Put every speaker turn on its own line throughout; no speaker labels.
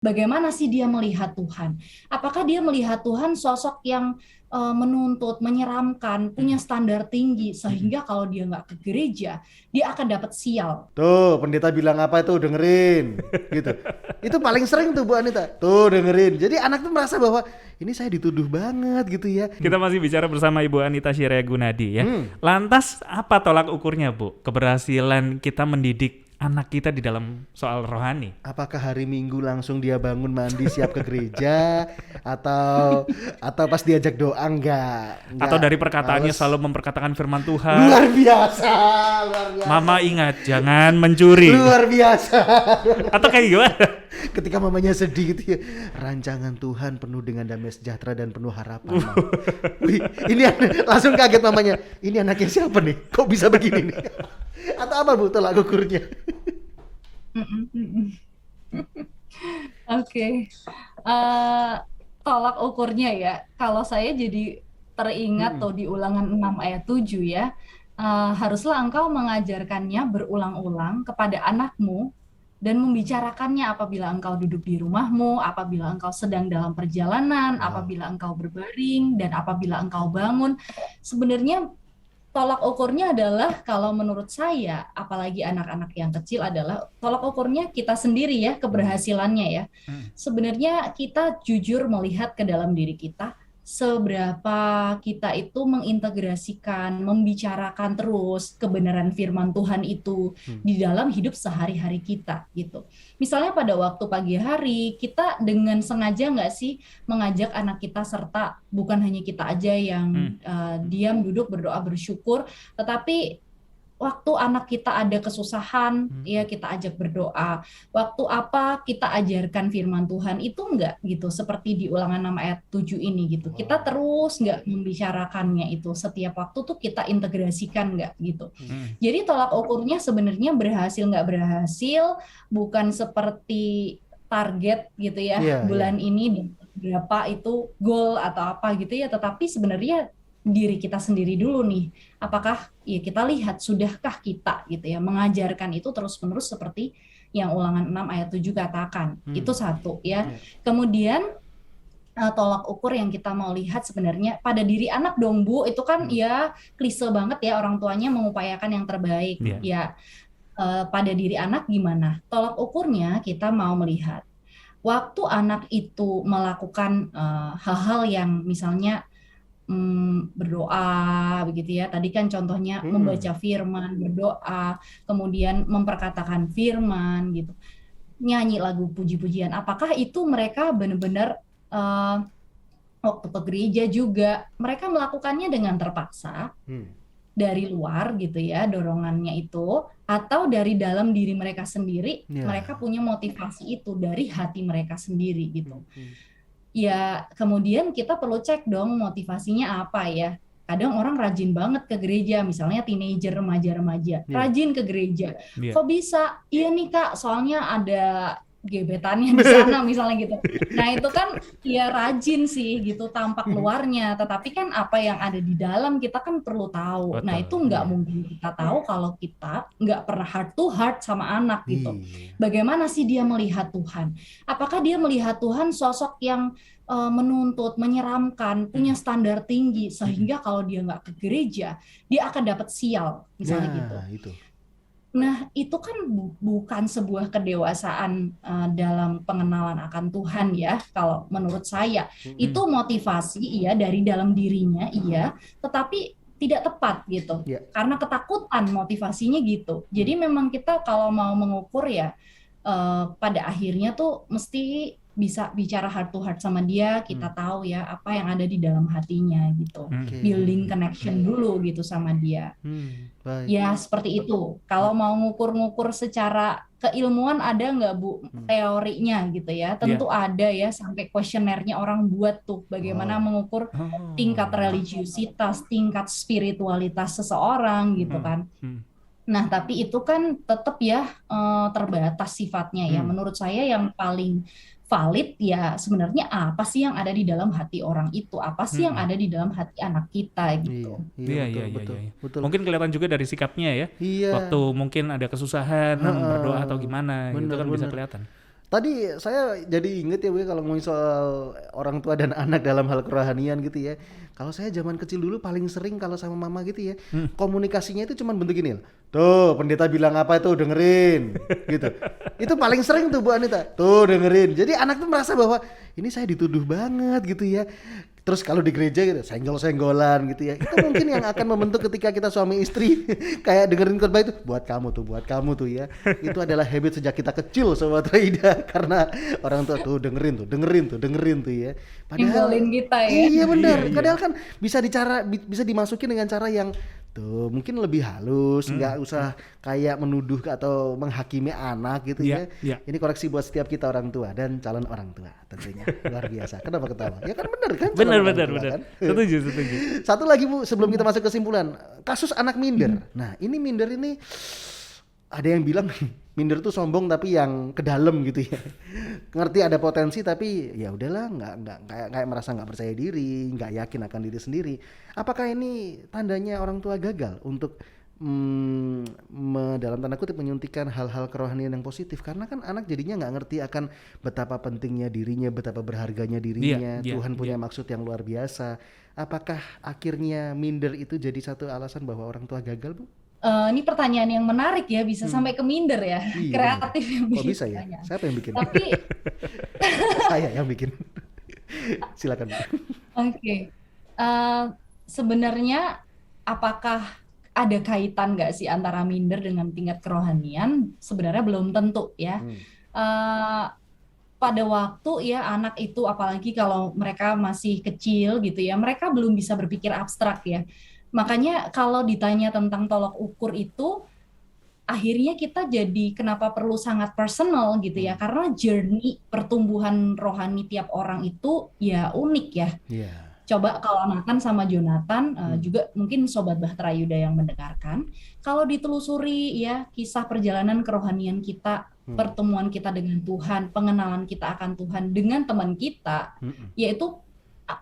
Bagaimana sih dia melihat Tuhan? Apakah dia melihat Tuhan sosok yang menuntut, menyeramkan, punya
Mm-mm.
standar tinggi,
Mm-mm.
sehingga kalau dia nggak ke gereja, dia akan dapat sial.
Tuh, pendeta bilang apa itu dengerin, gitu. Itu paling sering tuh Bu Anita. Tuh dengerin. Jadi anak tuh merasa bahwa ini saya dituduh banget gitu ya.
Kita masih bicara bersama Ibu Anita Syirya Gunadi ya.
Hmm.
Lantas apa tolak ukurnya Bu? Keberhasilan kita mendidik anak kita di dalam soal rohani.
Apakah hari Minggu langsung dia bangun mandi siap ke gereja atau pas diajak doa
Atau
enggak
dari perkataannya
males.
selalu memperkatakan firman Tuhan.
Luar biasa, luar biasa.
Mama ingat jangan mencuri.
Luar biasa.
Atau kayak gimana?
Ketika mamanya sedih gitu ya, rancangan Tuhan penuh dengan damai sejahtera dan penuh harapan. Mam. Wih, ini langsung kaget mamanya. Ini anaknya siapa nih? Kok bisa begini nih? Atau apa Bu tolak ukurnya?
Mm, mm, mm. Oke. Eh, Tolak ukurnya ya, kalau saya jadi teringat
Mm-mm.
tuh di Ulangan 6 ayat 7 ya, haruslah engkau mengajarkannya berulang-ulang kepada anakmu dan membicarakannya apabila engkau duduk di rumahmu, apabila engkau sedang dalam perjalanan,
Wow.
apabila engkau berbaring, dan apabila engkau bangun. Sebenarnya tolak ukurnya adalah kalau menurut saya, apalagi anak-anak yang kecil adalah tolak ukurnya kita sendiri ya,
Hmm.
keberhasilannya ya.
Hmm.
Sebenarnya kita jujur melihat ke dalam diri kita, seberapa kita itu mengintegrasikan, membicarakan terus kebenaran firman Tuhan itu
Hmm.
di dalam hidup sehari-hari kita gitu. Misalnya pada waktu pagi hari, kita dengan sengaja nggak sih mengajak anak kita, serta bukan hanya kita aja yang
Hmm.
diam duduk berdoa bersyukur, tetapi waktu anak kita ada kesusahan,
Hmm.
ya kita ajak berdoa. Waktu apa kita ajarkan firman Tuhan itu enggak gitu, seperti di Ulangan 6 ayat 7 ini gitu. Kita
Wow.
terus enggak membicarakannya itu setiap waktu tuh kita integrasikan enggak gitu.
Hmm.
Hmm.
Jadi tolak ukurnya sebenarnya berhasil nggak berhasil bukan seperti target gitu ya,
Iya, iya.
bulan ini berapa itu goal atau apa gitu ya, tetapi sebenarnya diri kita sendiri dulu nih. Apakah ya kita lihat sudahkah kita gitu ya mengajarkan itu terus-menerus seperti yang Ulangan 6 ayat 7 katakan. Itu
Hmm.
satu ya.
Iya.
Kemudian tolak ukur yang kita mau lihat sebenarnya pada diri anak dong Bu, itu kan
Hmm.
ya klise banget ya, orang tuanya mengupayakan yang terbaik
Iya.
Hmm.
ya. Pada diri anak gimana? Tolak ukurnya kita mau melihat waktu anak itu melakukan hal-hal yang misalnya berdoa begitu ya. Tadi kan contohnya
Hmm.
membaca firman, berdoa, kemudian memperkatakan firman gitu. Nyanyi lagu puji-pujian. Apakah itu mereka benar-benar eh, waktu ke gereja juga mereka melakukannya dengan terpaksa
Hmm.
dari luar gitu ya, dorongannya itu, atau dari dalam diri mereka sendiri mereka
Ya.
punya motivasi itu dari hati mereka sendiri gitu.
Hmm. Hmm.
Ya, kemudian kita perlu cek dong motivasinya apa ya. Kadang orang rajin banget ke gereja, misalnya teenager, remaja-remaja,
Iya.
rajin ke gereja.
Iya.
Kok bisa? Iya nih Kak, soalnya ada gebetannya di sana misalnya gitu. Nah, itu kan ya rajin sih gitu tampak luarnya, tetapi kan apa yang ada di dalam kita kan perlu tahu. Nah, itu
Betul.
nggak
Iya.
mungkin kita tahu kalau kita nggak pernah heart to heart sama anak gitu.
Iya.
Bagaimana sih dia melihat Tuhan? Apakah dia melihat Tuhan sosok yang menuntut, menyeramkan, punya
Hmm.
standar tinggi,
Hmm.
sehingga kalau dia nggak ke gereja, dia akan dapat sial, misalnya gitu.
Nah, itu.
Nah, itu kan bukan sebuah kedewasaan dalam pengenalan akan Tuhan ya, kalau menurut saya.
Hmm.
Itu motivasi, iya, dari dalam dirinya, iya, tetapi tidak tepat gitu.
Ya.
Karena ketakutan motivasinya gitu.
Hmm.
Jadi memang kita kalau mau mengukur ya, pada akhirnya tuh mesti bisa bicara heart to heart sama dia, kita
Hmm.
tahu ya apa yang ada di dalam hatinya gitu.
Hmm.
Oke.
Building connection dulu gitu sama dia.
Hmm. Baik.
Ya, seperti itu. Kalau mau ngukur-ngukur secara keilmuan ada nggak Bu
Hmm.
teorinya gitu ya?
Iya.
Tentu ada ya, sampai kuesionernya orang buat tuh bagaimana
Wow.
mengukur tingkat
Oh.
religiusitas, tingkat spiritualitas seseorang gitu
Hmm.
kan.
Hmm.
Nah, tapi itu kan tetap ya terbatas sifatnya ya.
Hmm.
Menurut saya yang paling valid ya sebenarnya apa sih yang ada di dalam hati orang itu? Apa sih yang
Hmm.
ada di dalam hati anak kita
Iya.
gitu.
Iya,
Iya,
betul,
iya, iya,
betul,
iya.
betul.
Mungkin kelihatan juga dari sikapnya ya.
Iya.
Waktu mungkin ada kesusahan, berdoa atau
Heeh.
gimana gitu
Bener,
kan bisa
bener.
kelihatan.
Tadi saya jadi inget ya Bu, kalau ngomongin soal orang tua dan anak dalam hal kerohanian gitu ya. Kalau saya zaman kecil dulu paling sering kalau sama mama gitu ya, komunikasinya itu cuman bentuk gini. Tuh, pendeta bilang apa itu dengerin gitu. Itu paling sering tuh Bu Anita. Tuh dengerin. Jadi anak tuh merasa bahwa ini saya dituduh banget gitu ya. Terus kalau di gereja gitu, senggol-senggolan gitu ya. Itu mungkin yang akan membentuk ketika kita suami istri kayak dengerin khotbah itu buat kamu tuh ya. Itu adalah habit sejak kita kecil Sobat Raida karena orang tua tuh dengerin tuh ya.
Ninggalin kita ya.
Iya benar.
Iya, iya.
Padahal kan bisa dimasukin dengan cara yang tuh mungkin lebih halus, nggak usah kayak menuduh atau menghakimi anak gitu
Iya,
ya.
iya.
Ini koreksi buat setiap kita orang tua dan calon orang tua tentunya. Luar biasa. Kenapa ketawa? Ya kan benar kan? Calon orang tua kan?
Setuju.
Satu lagi Bu, sebelum kita masuk kesimpulan, kasus anak minder. Nah, ini minder ini ada yang bilang minder tuh sombong tapi yang ke dalam gitu ya. Ngerti ada potensi tapi ya udahlah nggak kayak merasa nggak percaya diri, nggak yakin akan diri sendiri. Apakah ini tandanya orang tua gagal untuk dalam tanda kutip menyuntikkan hal-hal kerohanian yang positif, karena kan anak jadinya nggak ngerti akan betapa pentingnya dirinya, betapa berharganya dirinya, Tuhan punya maksud yang luar biasa. Apakah akhirnya minder itu jadi satu alasan bahwa orang tua gagal Bu?
Ini pertanyaan yang menarik ya, bisa sampai ke minder ya,
Iya,
kreatif yang
Kok
bikin
bisa ya?
pertanyaan.
Siapa yang bikin?
Tapi
Saya yang bikin. Silakan Bu.
oke. Sebenarnya apakah ada kaitan nggak sih antara minder dengan tingkat kerohanian? Sebenarnya belum tentu ya. Eh, Pada waktu ya anak itu, apalagi kalau mereka masih kecil gitu ya, mereka belum bisa berpikir abstrak ya. Makanya kalau ditanya tentang tolak ukur itu, akhirnya kita jadi kenapa perlu sangat personal gitu ya, karena journey pertumbuhan rohani tiap orang itu ya unik ya.
Iya.
Coba kalau Nathan sama Jonathan, juga mungkin Sobat Bahtera Yuda yang mendengarkan, kalau ditelusuri ya kisah perjalanan kerohanian kita, pertemuan kita dengan Tuhan, pengenalan kita akan Tuhan dengan teman kita, yaitu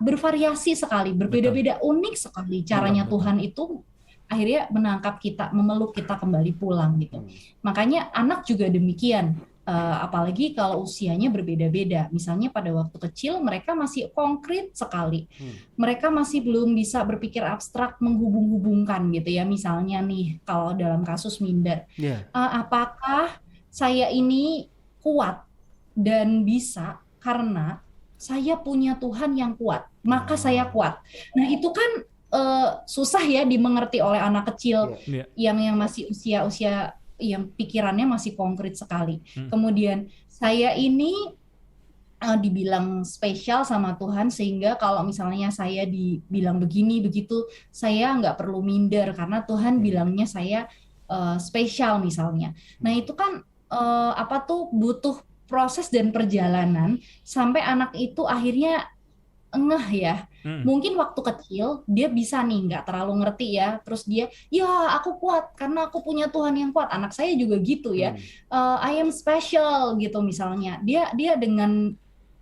bervariasi sekali, berbeda-beda, unik sekali caranya Tuhan itu akhirnya menangkap kita, memeluk kita kembali pulang gitu. Makanya anak juga demikian. Apalagi kalau usianya berbeda-beda. Misalnya pada waktu kecil mereka masih konkret sekali. Mereka masih belum bisa berpikir abstrak, menghubung-hubungkan gitu ya. Misalnya nih kalau dalam kasus minder, apakah saya ini kuat dan bisa karena saya punya Tuhan yang kuat, maka saya kuat. Nah itu kan susah ya dimengerti oleh anak kecil yang masih usia yang pikirannya masih konkret sekali. Kemudian saya ini dibilang spesial sama Tuhan sehingga kalau misalnya saya dibilang begini begitu, saya nggak perlu minder karena Tuhan bilangnya saya spesial misalnya. Nah itu kan butuh proses dan perjalanan sampai anak itu akhirnya ngeh ya. Mungkin waktu kecil dia bisa nih nggak terlalu ngerti ya, terus dia ya aku kuat karena aku punya Tuhan yang kuat. Anak saya juga gitu ya. I am special gitu misalnya. Dia dengan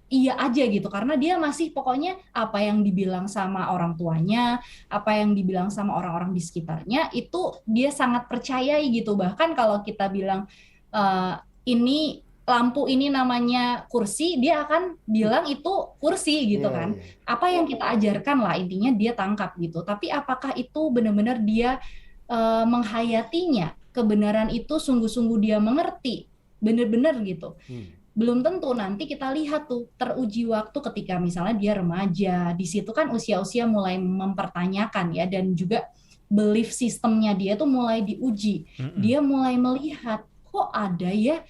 iya aja gitu karena dia masih pokoknya apa yang dibilang sama orang tuanya, apa yang dibilang sama orang-orang di sekitarnya itu dia sangat percayai gitu. Bahkan kalau kita bilang ini lampu ini namanya kursi, dia akan bilang itu kursi gitu kan. Apa yang kita ajarkan lah intinya dia tangkap gitu. Tapi apakah itu benar-benar dia menghayatinya, kebenaran itu sungguh-sungguh dia mengerti, benar-benar gitu. Belum tentu, nanti kita lihat tuh teruji waktu ketika misalnya dia remaja, di situ kan usia-usia mulai mempertanyakan ya, dan juga belief sistemnya dia tuh mulai diuji. Dia mulai melihat kok ada ya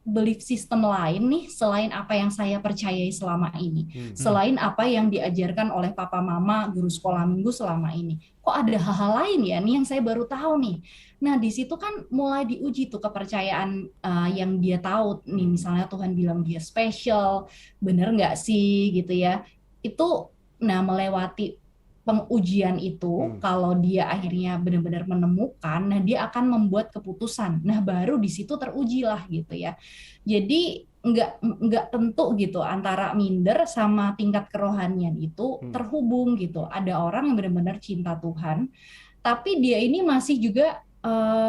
belief system lain nih selain apa yang saya percayai selama ini, selain apa yang diajarkan oleh papa mama guru sekolah minggu selama ini, kok ada hal-hal lain ya nih yang saya baru tahu nih. Nah di situ kan mulai diuji tuh kepercayaan yang dia tahu nih, misalnya Tuhan bilang dia spesial, bener nggak sih gitu ya, itu nah melewati pengujian itu, kalau dia akhirnya benar-benar menemukan, nah dia akan membuat keputusan. Nah baru di situ teruji lah gitu ya. Jadi nggak tentu gitu antara minder sama tingkat kerohanian itu terhubung gitu. Ada orang yang benar-benar cinta Tuhan, tapi dia ini masih juga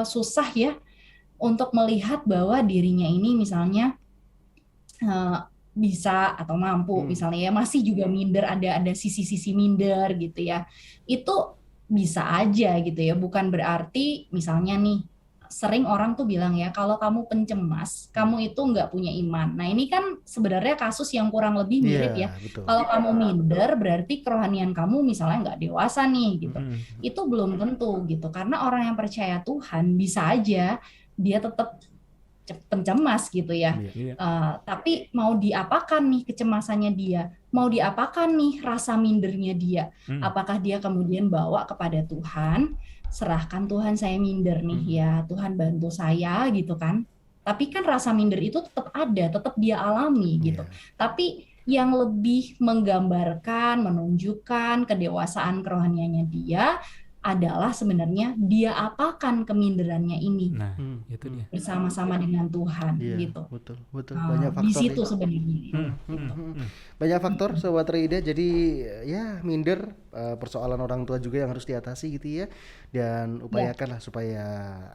susah ya untuk melihat bahwa dirinya ini misalnya eh, bisa atau mampu misalnya ya, masih juga minder, ada sisi-sisi minder gitu ya, itu bisa aja gitu ya, bukan berarti misalnya nih, sering orang tuh bilang ya, kalau kamu pencemas kamu itu nggak punya iman. Nah ini kan sebenarnya kasus yang kurang lebih mirip ya.
Iya, betul.
Kalau kamu minder berarti kerohanian kamu misalnya nggak dewasa nih gitu.
Mm-mm.
Itu belum tentu gitu, karena orang yang percaya Tuhan bisa aja dia tetap pencemas gitu ya.
Iya.
Iya.
Tapi mau diapakan nih kecemasannya dia? Mau diapakan nih rasa mindernya dia?
Mm.
Apakah dia kemudian bawa kepada Tuhan, serahkan Tuhan saya minder nih ya, Tuhan bantu saya gitu kan? Tapi kan rasa minder itu tetap ada, tetap dia alami gitu.
Iya.
Tapi yang lebih menggambarkan, menunjukkan kedewasaan kerohaniannya dia adalah sebenarnya dia apakan keminderannya ini
Nah, itu dia.
bersama-sama dengan Tuhan
Iya,
gitu.
betul, betul.
Nah,
Banyak
di
faktor
situ
ya.
sebenarnya.
Banyak faktor Sobat Reida, jadi ya minder, persoalan orang tua juga yang harus diatasi gitu ya. Dan upayakanlah supaya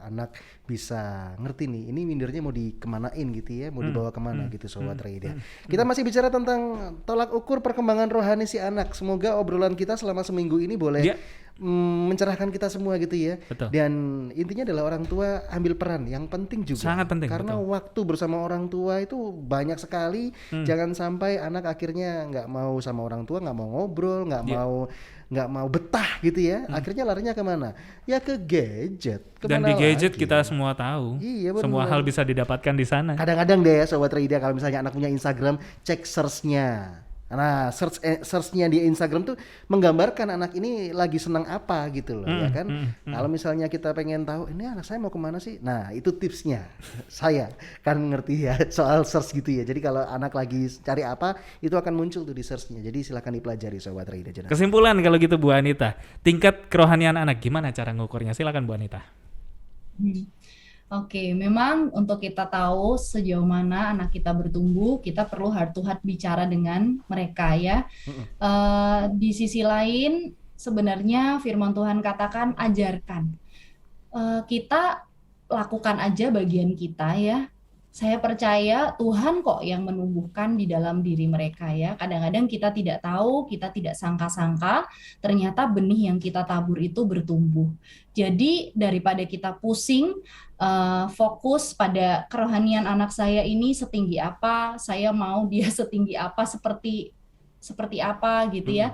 anak bisa ngerti nih, ini mindernya mau dikemanain gitu ya, mau dibawa kemana gitu Sobat Reida. Kita masih bicara tentang tolak ukur perkembangan rohani si anak. Semoga obrolan kita selama seminggu ini boleh
Ya.
mencerahkan kita semua gitu ya.
Betul.
Dan intinya adalah orang tua ambil peran yang penting juga.
Sangat penting,
Karena
betul.
waktu bersama orang tua itu banyak sekali. Jangan sampai anak akhirnya nggak mau sama orang tua, nggak mau ngobrol, nggak mau betah gitu ya. Akhirnya larinya kemana? Ya ke gadget.
Dan
Kemana
di gadget
lagi?
kita semua tahu.
Iya, benar.
Semua hal bisa didapatkan di sana.
Kadang-kadang deh ya Sobat Reida, kalau misalnya anak punya Instagram, cek search-nya. Nah, search-nya di Instagram tuh menggambarkan anak ini lagi senang apa gitu loh, ya kan? Kalau misalnya kita pengen tahu ini anak saya mau kemana sih, nah itu tipsnya. Saya kan ngerti ya soal search gitu ya. Jadi kalau anak lagi cari apa, itu akan muncul tuh di search-nya. Jadi silakan dipelajari Sobat Reida.
Kesimpulan kalau gitu Bu Anita, tingkat kerohanian anak gimana cara ngukurnya? Silakan Bu Anita.
Oke, memang untuk kita tahu sejauh mana anak kita bertumbuh, kita perlu heart to heart bicara dengan mereka ya. Di sisi lain, sebenarnya firman Tuhan katakan ajarkan. Kita lakukan aja bagian kita ya. Saya percaya Tuhan kok yang menumbuhkan di dalam diri mereka ya. Kadang-kadang kita tidak tahu, kita tidak sangka-sangka, ternyata benih yang kita tabur itu bertumbuh. Jadi daripada kita pusing, fokus pada kerohanian anak saya ini setinggi apa, saya mau dia setinggi apa, seperti apa gitu ya.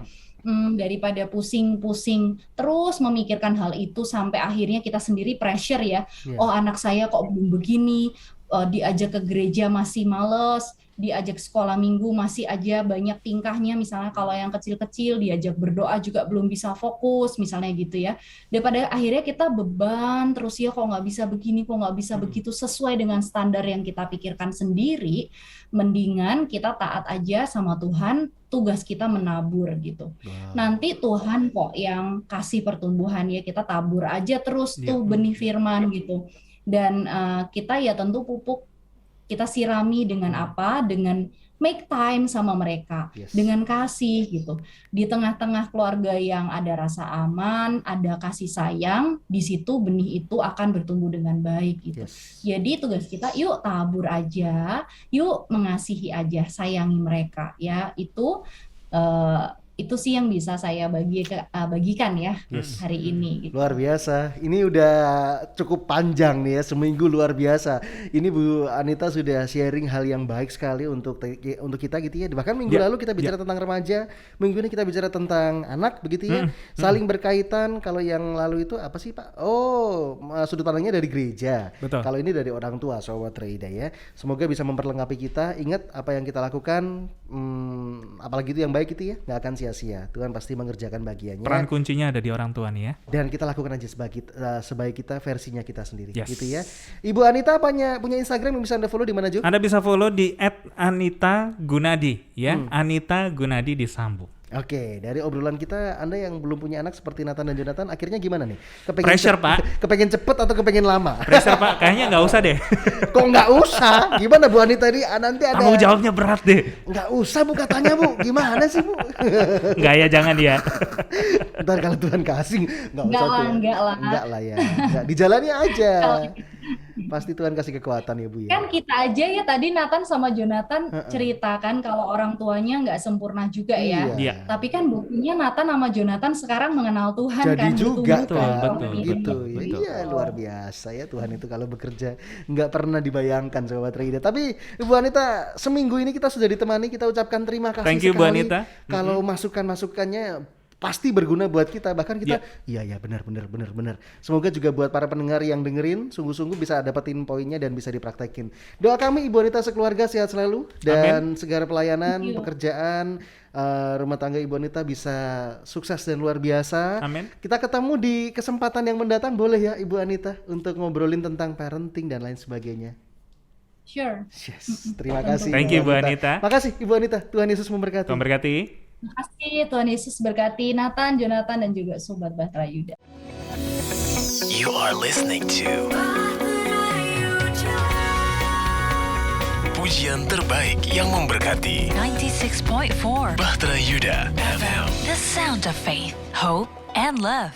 Daripada pusing-pusing terus memikirkan hal itu sampai akhirnya kita sendiri pressure ya. Oh anak saya kok belum begini, diajak ke gereja masih males, diajak sekolah minggu masih aja banyak tingkahnya, misalnya kalau yang kecil-kecil diajak berdoa juga belum bisa fokus misalnya gitu ya. Daripada akhirnya kita beban terus ya, kok nggak bisa begini, kok nggak bisa begitu sesuai dengan standar yang kita pikirkan sendiri, mendingan kita taat aja sama Tuhan, tugas kita menabur gitu. Nanti Tuhan kok yang kasih pertumbuhan ya, kita tabur aja terus tuh benih firman gitu. Dan kita ya tentu pupuk, kita sirami dengan apa? Dengan make time sama mereka, dengan kasih gitu. Di tengah-tengah keluarga yang ada rasa aman, ada kasih sayang, di situ benih itu akan bertumbuh dengan baik gitu. Jadi tugas kita, yuk tabur aja, yuk mengasihi aja, sayangi mereka ya. Itu sih yang bisa saya bagikan ya hari ini gitu.
Luar biasa, ini udah cukup panjang nih ya, seminggu luar biasa. Ini Bu Anita sudah sharing hal yang baik sekali untuk kita gitu ya. Bahkan minggu lalu kita bicara tentang remaja, minggu ini kita bicara tentang anak begitu ya. Saling berkaitan. Kalau yang lalu itu apa sih Pak? Oh, sudut pandangnya dari gereja.
Betul.
Kalau ini dari orang tua Sobat Reida ya. Semoga bisa memperlengkapi kita. Ingat apa yang kita lakukan, apalagi itu yang baik itu ya, nggak akan sia-sia. Tuhan pasti mengerjakan bagiannya.
Peran kuncinya ada di orang tua nih ya.
Dan kita lakukan aja sebaik kita, versinya kita sendiri gitu ya. Ibu Anita punya Instagram yang bisa Anda follow di mana, Ju?
Anda bisa follow di @anita_gunadi ya. Anita Gunadi disambung.
Oke, dari obrolan kita, Anda yang belum punya anak seperti Nathan dan Jonathan, akhirnya gimana nih?
Pressure, Pak.
Kepengen cepet atau kepengen lama?
Pressure Pak, kayaknya nggak usah deh.
Kok nggak usah? Gimana Bu Anita ini? Nanti ada.
Tanggung jawabnya berat deh.
Nggak usah Bu katanya Bu. Gimana sih Bu?
Nggak ya, jangan ya.
Ntar kalau Tuhan kasih nggak usah tuh.
Enggak lah.
Enggak lah ya. Enggak, dijalani aja. Pasti Tuhan kasih kekuatan ya Bu ya.
Kan kita aja ya tadi Nathan sama Jonathan ceritakan kalau orang tuanya nggak sempurna juga ya.
Iya.
Tapi kan buktinya Nathan sama Jonathan sekarang mengenal Tuhan
Jadi
kan,
juga
bertumbuh
kan,
betul,
gitu.
betul.
Iya luar biasa ya Tuhan itu kalau bekerja nggak pernah dibayangkan Sobat Rida. Tapi Ibu Anita seminggu ini kita sudah ditemani, kita ucapkan terima kasih
Thank you, Bu
sekali.
Anita.
Kalau masukan-masukannya pasti berguna buat kita, bahkan kita iya benar. Semoga juga buat para pendengar yang dengerin sungguh-sungguh bisa dapetin poinnya dan bisa dipraktekin. Doa kami Ibu Anita sekeluarga sehat selalu dan segala pelayanan, pekerjaan, rumah tangga Ibu Anita bisa sukses dan luar biasa.
Amin.
Kita ketemu di kesempatan yang mendatang boleh ya Ibu Anita untuk ngobrolin tentang parenting dan lain sebagainya.
Sure.
Yes, terima kasih.
Thank you, Bu Anita.
Makasih Ibu Anita. Tuhan Yesus memberkati.
Tuhan berkati.
Terima kasih, Tuhan Yesus berkati Nathan, Jonathan, dan juga Sobat Bahtera Yuda.
You are listening to pujian terbaik yang memberkati
96.4
Bahtera Yuda FM.
The sound of faith, hope, and love.